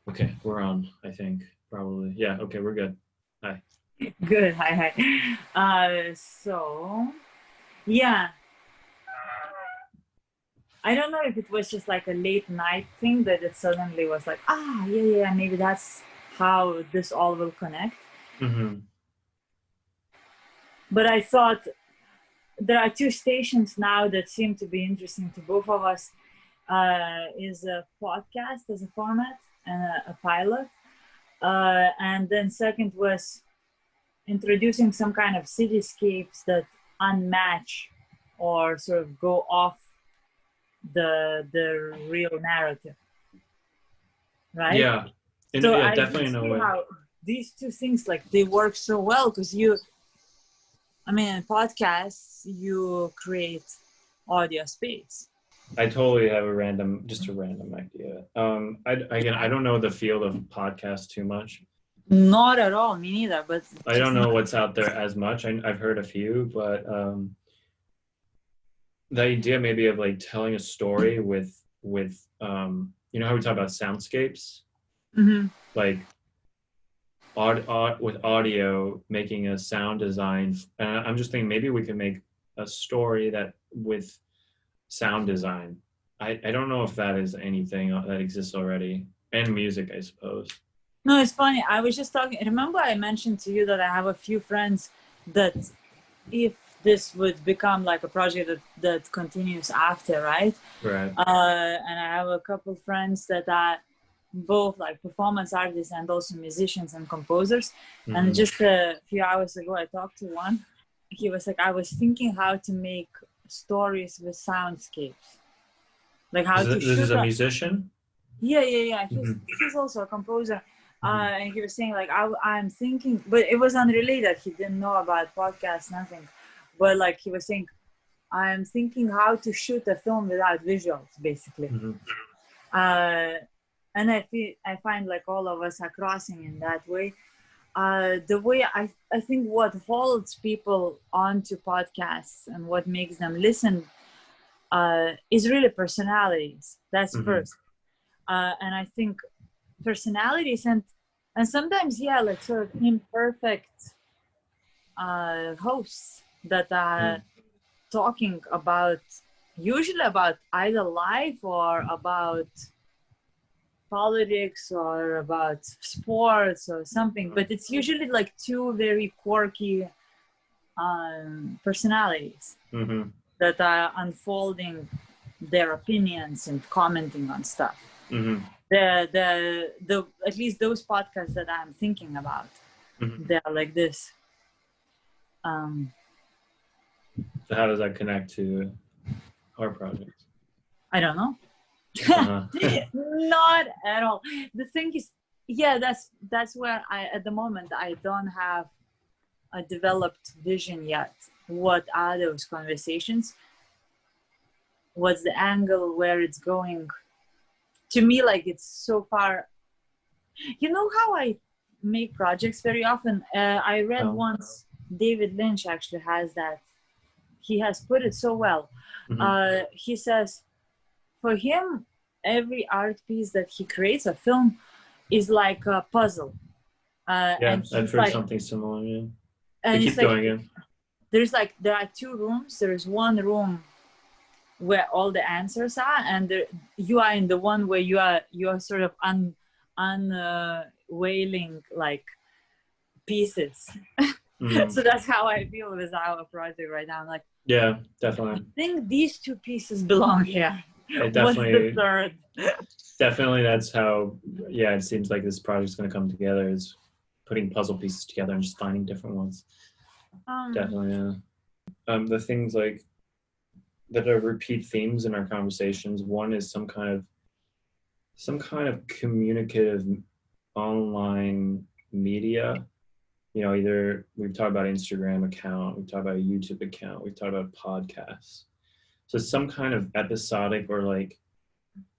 Okay, we're on, I think, probably. Yeah, okay, we're good. Hi. Good. Hi, hi. So yeah, I don't know if it was just like a late night thing that it suddenly was like, yeah, maybe that's how this all will connect. Mm-hmm. But I thought there are two stations now that seem to be interesting to both of us. Is a podcast as a format and a pilot, and then second was introducing some kind of cityscapes that unmatch or sort of go off the real narrative, right? Yeah, So yeah, I definitely do in a see way. how these two things like they work so well because I mean, in podcasts you create audio space. I totally have just a random idea. Again, I don't know the field of podcasts too much. Not at all, me neither. But I don't just know what's out there as much. I've heard a few, but the idea maybe of like telling a story with you know how we talk about soundscapes, Mhm. like with audio making a sound design. I'm just thinking maybe we could make a story that with sound design. I don't know if that is anything that exists already, and music, I suppose. No, it's funny. I was just talking. Remember, I mentioned to you that I have a few friends that if this would become like a project that continues after, right? Right. And I have a couple friends that are both like performance artists and also musicians and composers. And Mm-hmm. just a few hours ago, I talked to one. He was like, I was thinking how to make stories with soundscapes, like how to This is shoot a a. musician. Yeah. Mm-hmm. He's also a composer. Mm-hmm. And he was saying like I'm thinking, but it was unrelated. He didn't know about podcasts, nothing. But like he was saying, I'm thinking how to shoot a film without visuals, basically. Mm-hmm. Uh, and I find like all of us are crossing in that way. The way I think what holds people onto podcasts and what makes them listen is really personalities. That's Mm-hmm. first. And I think personalities and sometimes like sort of imperfect hosts that are talking about usually about either life or about politics or about sports or something, but it's usually like two very quirky personalities Mm-hmm. that are unfolding their opinions and commenting on stuff. Mm-hmm. The at least those podcasts that I'm thinking about, Mm-hmm. they're like this. Um, So how does that connect to our project? I don't know. Uh-huh. Not at all. The thing is, yeah, that's where I at the moment I don't have a developed vision yet. What are those conversations? What's the angle where it's going? To me, like it's so far. You know how I make projects very often? I read Oh. once David Lynch actually has that. He has put it so well. Mm-hmm. He says, for him, every art piece that he creates, a film, is like a puzzle. Yeah, And I've he's heard like, something similar. Yeah. But and it's keep like, going. Yeah. there are two rooms. There's one room where all the answers are, and you are in the one where you are sort of unwailing like pieces. Mm-hmm. So that's how I feel with our project right now. I'm like, Yeah, I definitely. think these two pieces belong here. It What's the definitely third? definitely that's how, yeah, it seems like this project's going to come together, is putting puzzle pieces together and just finding different ones. Um, Definitely. Yeah. The things like that are repeat themes in our conversations, one is some kind of communicative online media. Either we've talked about Instagram account, we've talked about a YouTube account, we've talked about podcasts. So some kind of episodic or like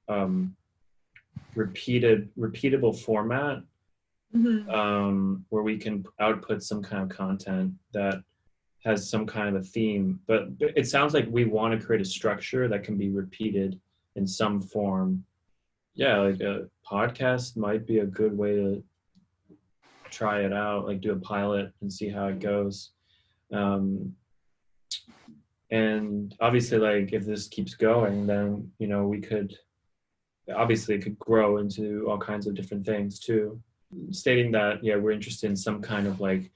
um, repeatable format, mhm. where we can output some kind of content that has some kind of a theme. But it sounds like we want to create a structure that can be repeated in some form yeah, like a podcast might be a good way to try it out, like do a pilot and see how it goes. And obviously, like if this keeps going, then we could obviously it could grow into all kinds of different things too. Stating that, yeah, we're interested in some kind of like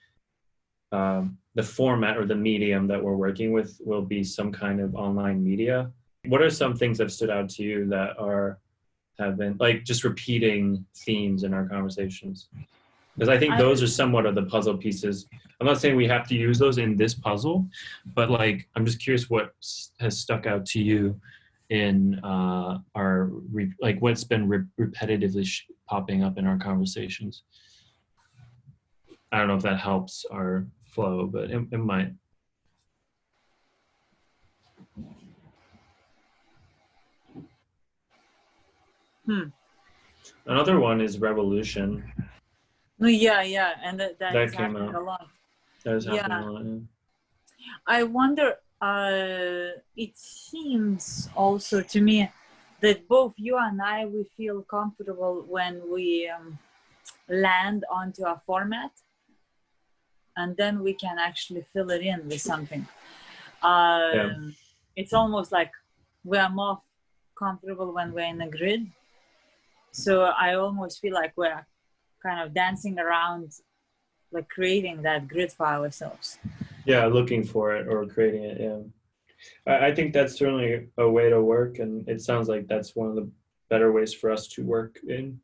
the format or the medium that we're working with will be some kind of online media. What are some things that stood out to you that have been like just repeating themes in our conversations? Because I think those are somewhat of the puzzle pieces. I'm not saying we have to use those in this puzzle, but like I'm just curious what has stuck out to you in like what's been repetitively popping up in our conversations. I don't know if that helps our flow, but it might. Another one is revolution. No, yeah, and that is came happening out a lot. that is happening a lot. Yeah. I wonder, it seems also to me that both you and I, we feel comfortable when we land onto a format, and then we can actually fill it in with something. It's almost like we are more comfortable when we're in a grid. So I almost feel like we're kind of dancing around, like creating that grid for ourselves. Yeah, looking for it or creating it. Yeah, I think that's certainly a way to work, and it sounds like that's one of the better ways for us to work in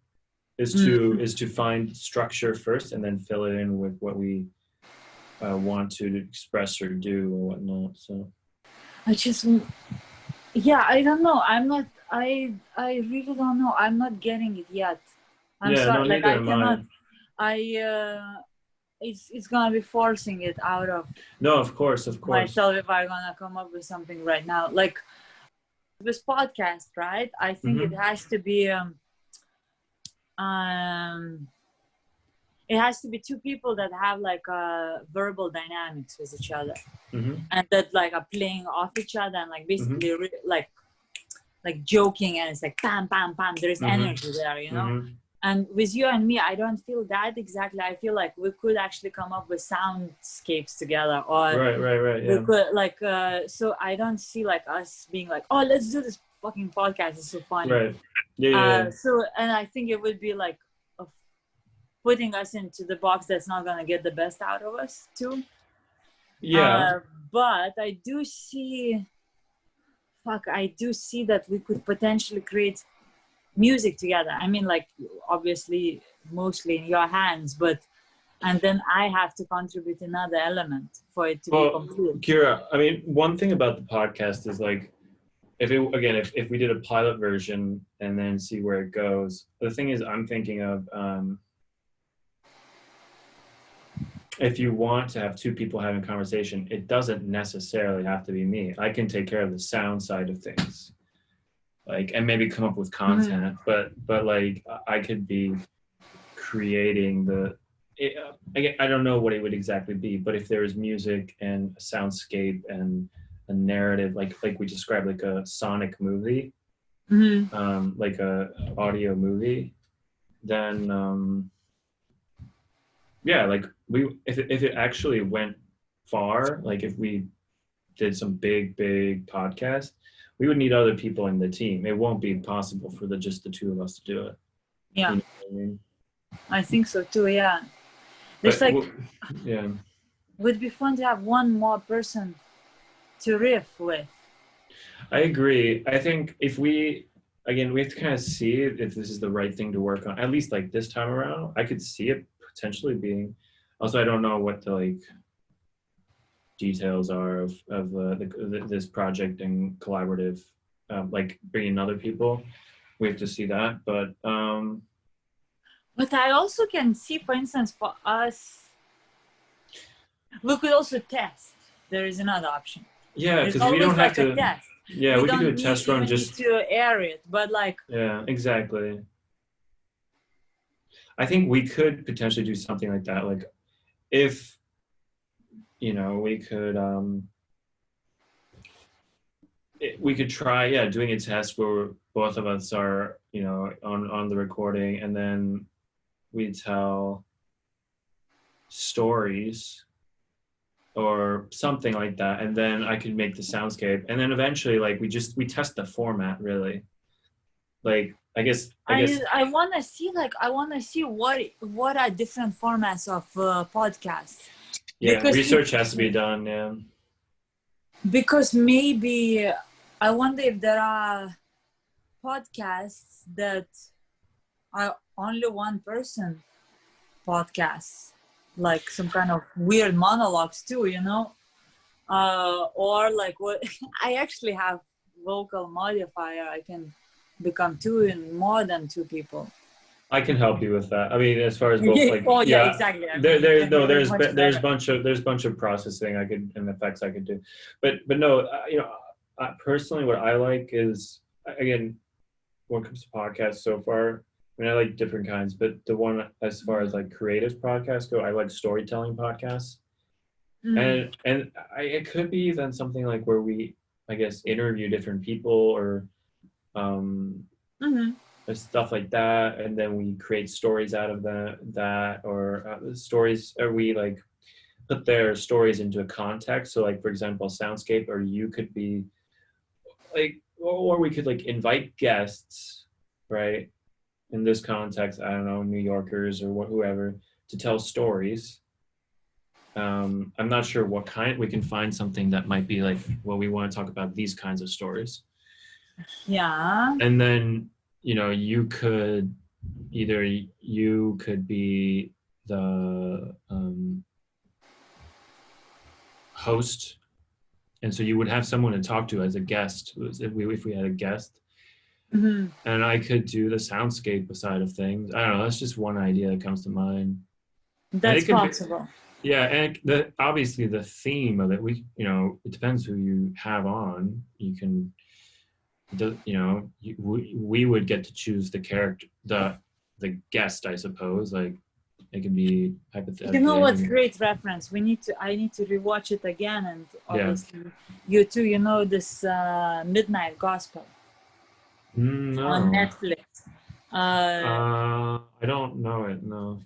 is to find structure first and then fill it in with what we want to express or do or whatnot. So I don't know. I really don't know. I'm not getting it yet. I'm sorry. No, like neither I am cannot. I. It's gonna be forcing it out of. No, of course. Myself, if I'm gonna come up with something right now, like this podcast, right? I think it has to be it has to be two people that have like verbal dynamics with each other, and that like are playing off each other and like basically like joking, and it's like bam bam bam, there's energy there, and with you and me, I don't feel that exactly. I feel like we could actually come up with soundscapes together, or right we could like so I don't see like us being like, oh, let's do this fucking podcast, it's so funny, right? Yeah. So, and I think it would be like putting us into the box that's not gonna get the best out of us too. But I do see that we could potentially create music together. I mean, like obviously mostly in your hands, but and then I have to contribute another element for it to be complete. Kira, I mean, one thing about the podcast is like if we did a pilot version and then see where it goes. The thing is, I'm thinking of if you want to have two people having a conversation, it doesn't necessarily have to be me. I can take care of the sound side of things, like, and maybe come up with content, but like I could be creating I don't know what it would exactly be, but if there is music and a soundscape and a narrative, like we described, like a sonic movie, like a audio movie, then like if it actually went far, like if we did some big podcast, we would need other people in the team. It won't be possible for just the two of us to do it. Yeah, you know what I mean? I think so too. Yeah, there's would be fun to have one more person to riff with. I agree. I think if we have to kind of see if this is the right thing to work on, at least like this time around. I could see it potentially being, also I don't know what the like details are of this project and collaborative, like bringing other people. We have to see that, but I also can see, for instance, for us, we could also test. There is another option. Yeah, because we don't have to test. Yeah, we can do a test run, just to air it, but like, yeah, exactly. I think we could potentially do something like that, like if we could try doing a test where both of us are you know, on the recording, and then we tell stories or something like that, and then I could make the soundscape, and then eventually like we test the format really. Like I guess I want to see what are different formats of podcasts. yeah, research has to be done. Yeah, because maybe I wonder if there are podcasts that are only one person podcasts, like some kind of weird monologues too, you know, or like what I actually have vocal modifier. I can become two and more than two people. I can help you with that. I mean, as far as both, like, Oh yeah, yeah, exactly. I there, mean, you there, can no, do it there's much there's better. bunch of processing I could and effects I could do, but no, you know, personally, what I like is, again, when it comes to podcasts so far, I mean, I like different kinds, but the one as far as like creative podcasts go, I like storytelling podcasts, Mm. and it could be then something like where we, I guess, interview different people or um Mm-hmm. stuff like that, and then we create stories out of that or stories, or we like put their stories into a context. So like, for example, soundscape, or you could be like, or we could like invite guests, right, in this context, I don't know, New Yorkers or whoever, to tell stories. I'm not sure what kind. We can find something that might be like, well, we want to talk about these kinds of stories, Yeah. and then, you know, you could be the host, and so you would have someone to talk to as a guest if we had a guest, Mm-hmm. and I could do the soundscape side of things. I don't know, that's just one idea that comes to mind. And That's it could be, possible. yeah, and obviously the theme of it, we, you know, it depends who you have on. You can, you know, we would get to choose the character, the guest, I suppose. Like, it could be You know hypothetically what's anything. great reference? I need to rewatch it again, and Yeah. obviously you too. You know this Midnight Gospel on No. Netflix. Uh, I don't know it. No.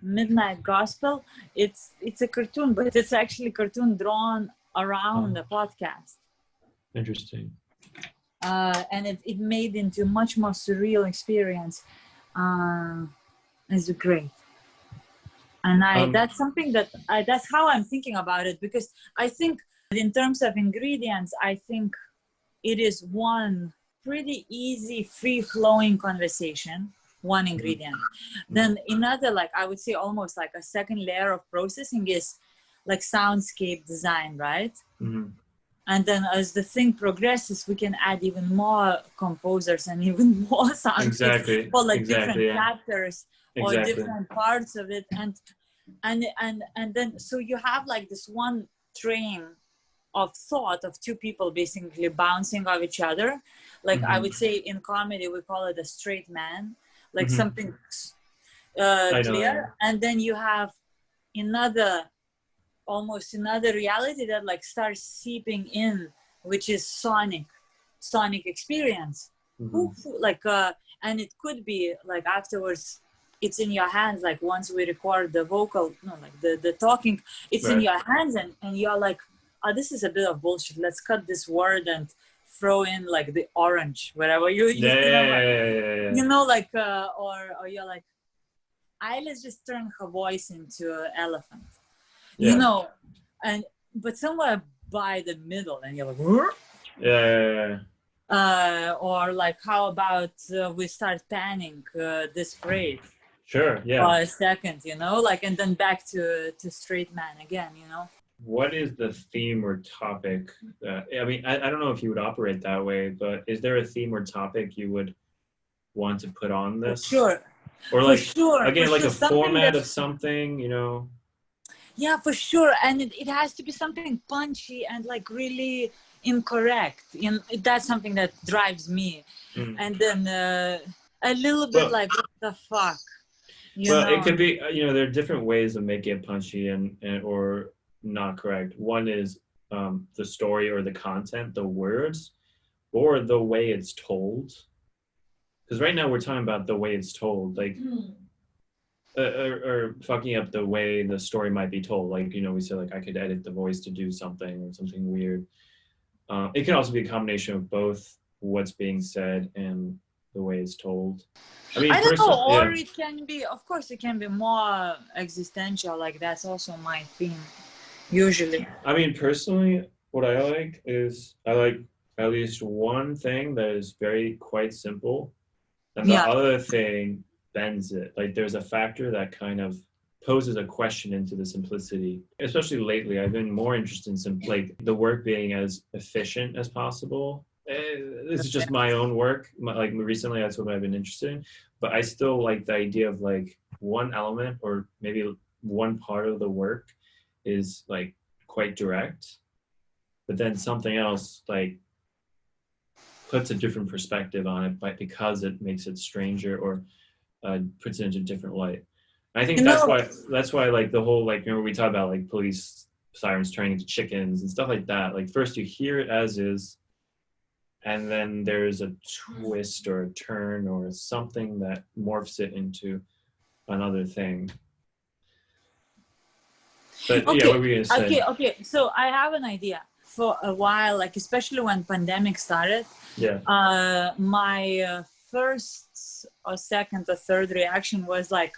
Midnight Gospel. It's a cartoon, but it's actually cartoon drawn around Oh, a podcast, interesting. and it made into much more surreal experience. It's great. And Um, that's something that's how I'm thinking about it, because I think in terms of ingredients, I think it is one pretty easy, free flowing conversation, one mhm, ingredient. mhm, Then another, like I would say almost like a second layer of processing is like soundscape design, right? mhm. And then as the thing progresses, we can add even more composers and even more soundscapes Exactly. for like different Exactly. Yeah. chapters or Exactly. different parts of it. And then so you have like this one train of thought of two people basically bouncing off each other. Like I Hmm. would say in comedy we call it a straight man, like Hmm. something I know. Yeah. clear, and then you have another, almost another reality that like starts seeping in, which is sonic experience. Hmm. Like and it could be like afterwards it's in your hands, like once we record the vocal, no, like the talking, it's in Right. your hands, and you're like, oh, this is a bit of bullshit, let's cut this word and throw in like the orange wherever Yeah. you know, Yeah. Yeah. Yeah. Yeah. you know, like or you're like, I let's just turn her voice into an elephant, you Yeah. know. And but somewhere by the middle, and you're like, "Huh?" Yeah. Yeah. Yeah. Or like, how about we start panning this phrase Sure. for Yeah. a second, you know, like, and then back to straight man again, you know. What is the theme or topic? I mean, I don't know if you would operate that way, but is there a theme or topic you would want to put on For this? sure, Or for like, sure, for again, like sure, a something format that, of something, you know? yeah, for sure. And it has to be something punchy and like really incorrect, you know. That's something that drives me. Mm. And then a little bit Well, like, what the fuck, you well, it know. could be, you know, there are different ways of making it punchy and or not correct. One is the story or the content, the words, or the way it's told. because right now we're talking about the way it's told, like, or fucking up the way the story might be told. Like, you know, we say like I could edit the voice to do something or something weird. It can also be a combination of both what's being said and the way it's told. I mean, I don't know, or yeah. it can be, of course, it can be more existential. Like that's also my theme, usually. I mean, personally, what I like is I like at least one thing that is very quite simple, and the Yeah. other thing bends it. Like there's a factor that kind of poses a question into the simplicity. Especially lately, I've been more interested in like the work being as efficient as possible. This is just my own work. Like recently, that's what I've been interested in. But I still like the idea of like one element or maybe one part of the work is like quite direct, but then something else like puts a different perspective on it, but because it makes it stranger or puts it into a different light. And I think You know, that's why like the whole, like, remember we talked about like police sirens turning into chickens and stuff like that. Like first you hear it as is, and then there's a twist or a turn or something that morphs it into another thing. But yeah, what were you gonna say? okay. So I have an idea. For a while, like especially when pandemic started, Yeah. My first or second or third reaction was like,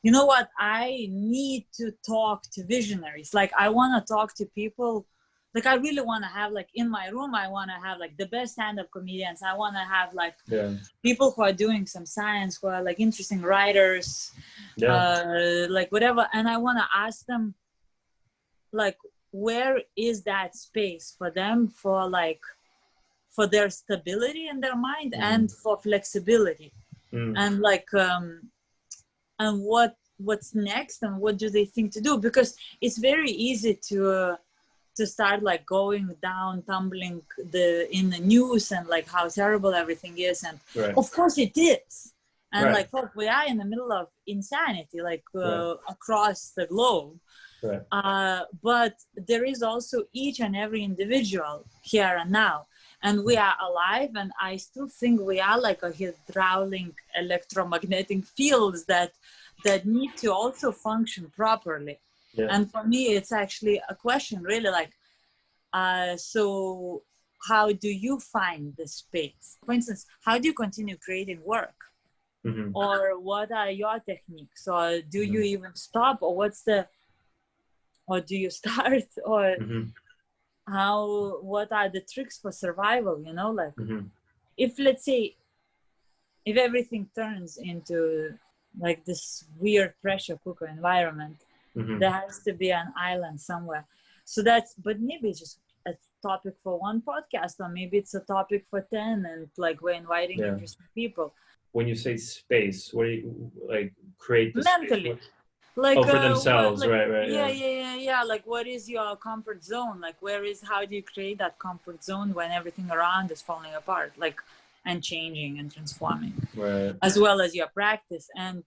you know what? I need to talk to visionaries. Like I want to talk to people. Like I really want to have like in my room, I want to have like the best stand-up comedians. I want to have like people who are doing some science, who are like interesting writers, like whatever. And I want to ask them, like, where is that space for them for like for their stability in their mind and for flexibility and like and what's next and what do they think to do, because it's very easy to start like going down tumbling in the news and like how terrible everything is, and of course it is, and like look, we are in the middle of insanity like across the globe. But there is also each and every individual here and now, and we are alive, and I still think we are like a hydraulic electromagnetic fields that need to also function properly. And for me it's actually a question really like so how do you find the space? For instance, how do you continue creating work? Or what are your techniques? Or do you even stop, or or do you start, or what are the tricks for survival, you know, like if let's say if everything turns into like this weird pressure cooker environment, there has to be an island somewhere. So but maybe it's just a topic for one podcast, or maybe it's a topic for 10, and like we're inviting interesting people. When you say space, what do you like create the mentally space? Like for themselves, like, right. Yeah. Like, what is your comfort zone? Like, how do you create that comfort zone when everything around is falling apart, like, and changing and transforming, as well as your practice? And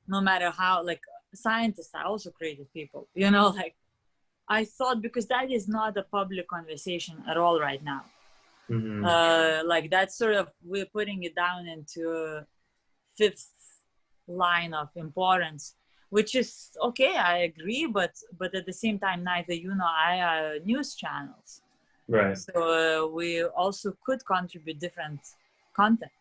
no matter how, like, scientists are also creative people, you know, like, I thought, because that is not a public conversation at all right now. Like, that's sort of, we're putting it down into a fifth line of importance, which is okay, I agree, but at the same time, neither you nor I are news channels, so we also could contribute different content.